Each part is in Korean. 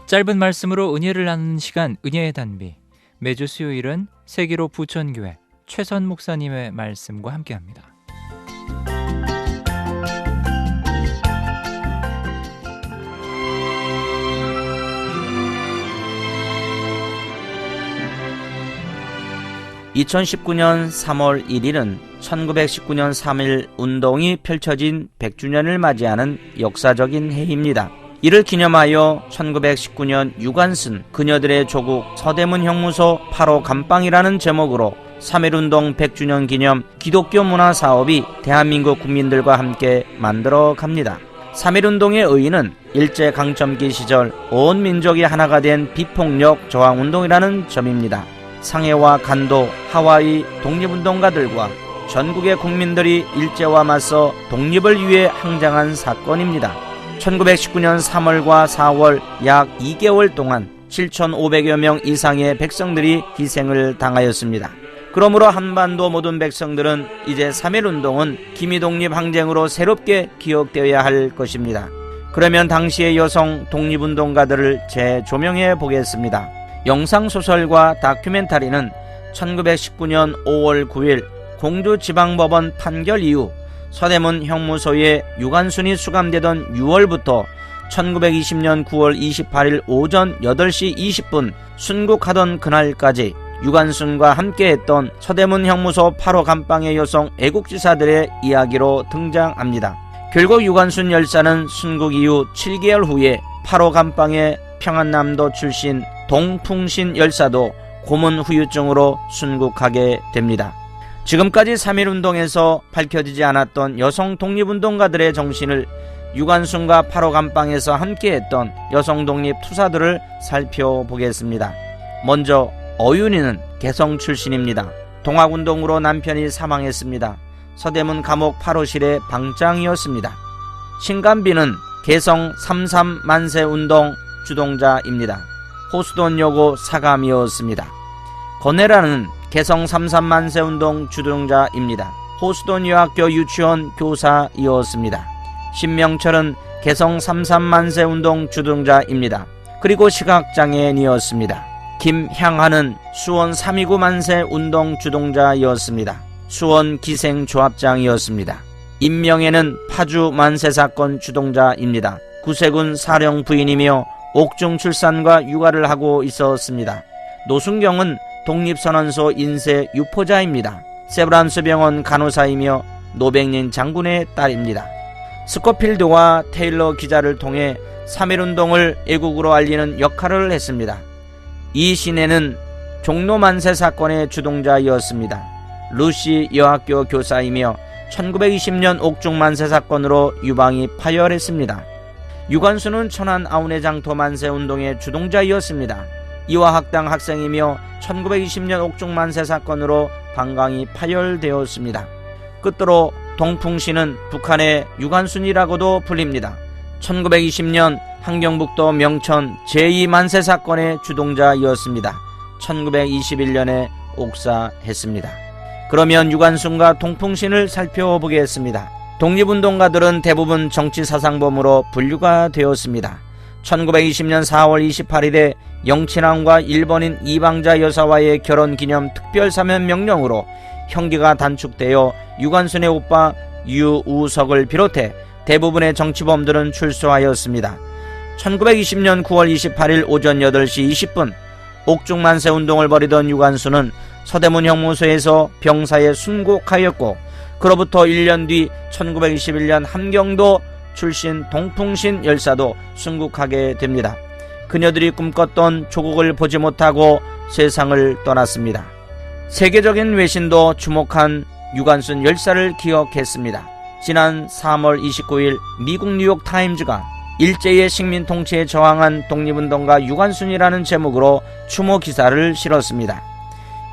짧은 말씀으로 은혜를 나누는 시간, 은혜의 단비. 매주 수요일은 세기로 부천교회 최선 목사님의 말씀과 함께합니다. (2019년 3월 1일은) 1919년 3.1 운동이 펼쳐진 100주년을 맞이하는 역사적인 해입니다. 이를 기념하여 1919년 유관순 그녀들의 조국 서대문 형무소 8호 감방이라는 제목으로 3.1운동 100주년 기념 기독교 문화 사업이 대한민국 국민들과 함께 만들어 갑니다. 3.1운동의 의의는 일제강점기 시절 온 민족이 하나가 된 비폭력 저항운동이라는 점입니다. 상해와 간도, 하와이 독립운동가들과 전국의 국민들이 일제와 맞서 독립을 위해 항쟁한 사건입니다. 1919년 3월과 4월 약 2개월 동안 7,500여 명 이상의 백성들이 희생을 당하였습니다. 그러므로 한반도 모든 백성들은 이제 3.1운동은 기미독립 항쟁으로 새롭게 기억되어야 할 것입니다. 그러면 당시의 여성 독립운동가들을 재조명해 보겠습니다. 영상소설과 다큐멘터리는 1919년 5월 9일 공주지방법원 판결 이후 서대문 형무소에 유관순이 수감되던 6월부터 1920년 9월 28일 오전 8시 20분 순국하던 그날까지 유관순과 함께했던 서대문 형무소 8호 감방의 여성 애국지사들의 이야기로 등장합니다. 결국 유관순 열사는 순국 이후 7개월 후에 8호 감방의 평안남도 출신 동풍신 열사도 고문 후유증으로 순국하게 됩니다. 지금까지 3.1운동에서 밝혀지지 않았던 여성 독립운동가들의 정신을 유관순과 8호 감방에서 함께했던 여성 독립 투사들을 살펴보겠습니다. 먼저 어윤이는 개성 출신입니다. 동학운동으로 남편이 사망했습니다. 서대문 감옥 8호실의 방장이었습니다. 신감비는 개성 33 만세운동 주동자입니다. 호수돈여고 사감이었습니다. 권혜라는 개성 33만세운동 주동자입니다. 호수돈 여학교 유치원 교사이었습니다. 신명철은 개성 33만세운동 주동자입니다. 그리고 시각장애인이었습니다. 김향하는 수원 3.29 만세운동 주동자였습니다. 수원 기생조합장이었습니다. 임명애는 파주 만세사건 주동자입니다. 구세군 사령 부인이며 옥중 출산과 육아를 하고 있었습니다. 노순경은 독립선언소 인쇄 유포자입니다. 세브란스 병원 간호사이며 노백린 장군의 딸입니다. 스코필드와 테일러 기자를 통해 3.1운동을 애국으로 알리는 역할을 했습니다. 이 시내는 종로 만세 사건의 주동자였습니다. 루시 여학교 교사이며 1920년 옥중 만세 사건으로 유방이 파열했습니다. 유관순은 천안 아우네 장터 만세 운동의 주동자였습니다. 이화학당 학생이며 1920년 옥중 만세 사건으로 방광이 파열되었습니다. 끝으로 동풍신은 북한의 유관순이라고도 불립니다. 1920년 함경북도 명천 제2만세 사건의 주동자였습니다. 1921년에 옥사했습니다. 그러면 유관순과 동풍신을 살펴보겠습니다. 독립운동가들은 대부분 정치사상범으로 분류가 되었습니다. 1920년 4월 28일에 영친왕과 일본인 이방자 여사와의 결혼기념 특별사면 명령으로 형기가 단축되어 유관순의 오빠 유우석을 비롯해 대부분의 정치범들은 출소하였습니다. 1920년 9월 28일 오전 8시 20분 옥중만세운동을 벌이던 유관순은 서대문 형무소에서 병사에 순국하였고, 그로부터 1년 뒤 1921년 함경도 출신 동풍신 열사도 순국하게 됩니다. 그녀들이 꿈꿨던 조국을 보지 못하고 세상을 떠났습니다. 세계적인 외신도 주목한 유관순 열사를 기억했습니다. 지난 3월 29일 미국 뉴욕타임즈가 일제의 식민 통치에 저항한 독립운동가 유관순이라는 제목으로 추모 기사를 실었습니다.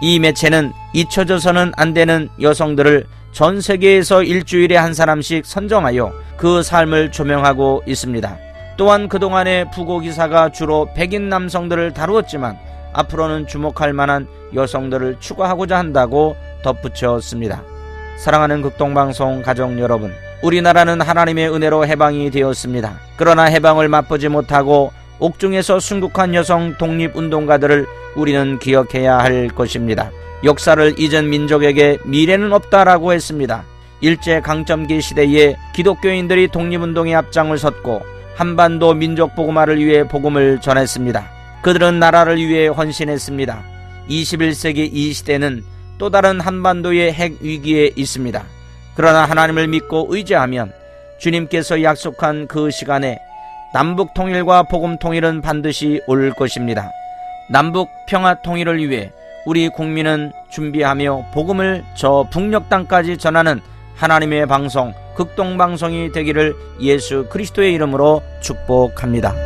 이 매체는 잊혀져서는 안 되는 여성들을 전 세계에서 일주일에 한 사람씩 선정하여 그 삶을 조명하고 있습니다. 또한 그동안의 부고 기사가 주로 백인 남성들을 다루었지만 앞으로는 주목할 만한 여성들을 추가하고자 한다고 덧붙였습니다. 사랑하는 극동방송 가족 여러분, 우리나라는 하나님의 은혜로 해방이 되었습니다. 그러나 해방을 맛보지 못하고 옥중에서 순국한 여성 독립운동가들을 우리는 기억해야 할 것입니다. 역사를 잊은 민족에게 미래는 없다라고 했습니다. 일제강점기 시대에 기독교인들이 독립운동에 앞장을 섰고 한반도 민족복음화를 위해 복음을 전했습니다. 그들은 나라를 위해 헌신했습니다. 21세기 이 시대는 또 다른 한반도의 핵 위기에 있습니다. 그러나 하나님을 믿고 의지하면 주님께서 약속한 그 시간에 남북 통일과 복음 통일은 반드시 올 것입니다. 남북 평화 통일을 위해 우리 국민은 준비하며 복음을 저 북녘 땅까지 전하는 하나님의 방송, 극동방송이 되기를 예수 그리스도의 이름으로 축복합니다.